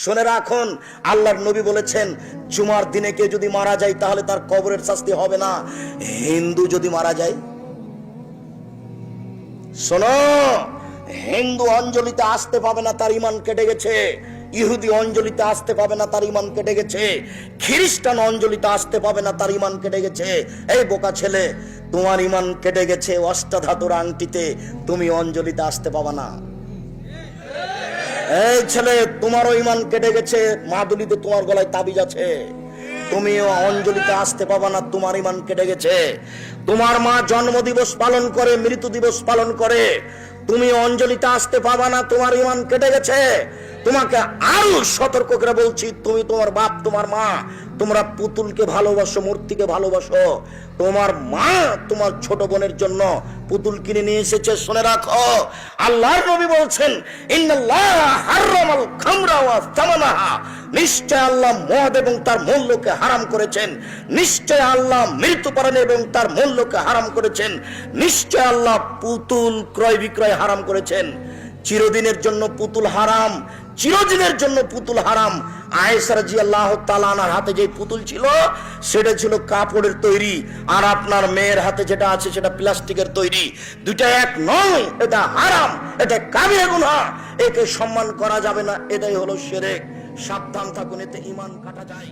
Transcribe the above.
শুনে রাখুন, আল্লাহর নবী বলেছেন জুমার দিনে কেউ যদি মারা যায় তাহলে তার কবরের শাস্তি হবে না। হিন্দু যদি মারা যায়, শোনো, হিন্দু অঞ্জলিতে আসতে পাবে না, তার ঈমান কেটে গেছে। ইহুদি অঞ্জলিতে আসতে পাবে না, তার ঈমান কেটে গেছে। খ্রিস্টান অঞ্জলিতে আসতে পাবে না, তার ঈমান কেটে গেছে। এই বোকা ছেলে, তোমার ঈমান কেটে গেছে অষ্টাধাতুর আংটিতে, তুমি অঞ্জলিতে আসতে পাবে না। এই ছেলে, তোমারও ঈমান কেটে গেছে, মাদুলিতে তোমার গলায় তাবিজ আছে, তুমি অঞ্জলিতে আসতে পাবা না, তোমার ঈমান কেটে গেছে। তোমার মা জন্মদিবস পালন করে, মৃত্যু দিবস পালন করে, তুমি অঞ্জলিতে আসতে পাবা না, তোমার ঈমান কেটে গেছে। তোমাকে আরো সতর্ক করে বলছি, তুমি, তোমার বাপ, তোমার মা, তোমরা পুতুলকে ভালোবাসো, মূর্তিকে ভালোবাসো। তোমার মা তোমার ছোট বোনের জন্য পুতুল কিনে নিয়ে এসেছে। শুনে রাখো, আল্লাহর নবী বলছেন ইন্নাল্লাহ হারামাল খামরা ওয়া সামানাহা, নিশ্চয় আল্লাহ মদ এবং তার মূল্যকে হারাম করেছেন। নিশ্চয় আল্লাহ মৃত্যুপান এবং তার মূল্যকে হারাম করেছেন। নিশ্চয় আল্লাহ পুতুল ক্রয় বিক্রয় হারাম করেছেন। চিরদিনের জন্য পুতুল হারাম, চিরদিনের জন্য পুতুল হারাম। আয়েশা রাদিয়াল্লাহু তাআলা আনহার হাতে যে পুতুল ছিল সেটা ছিল কাপড়ের তৈরি, আর আপনার মেয়ের হাতে যেটা আছে সেটা প্লাস্টিকের তৈরি। দুইটা এক নয়, এটা হারাম, এটা কাবিরা গুনাহ, একে সম্মান করা যাবে না, এটাই হলো শিরক। সাবধান থাকুন, এতে ঈমান কাটা যায়।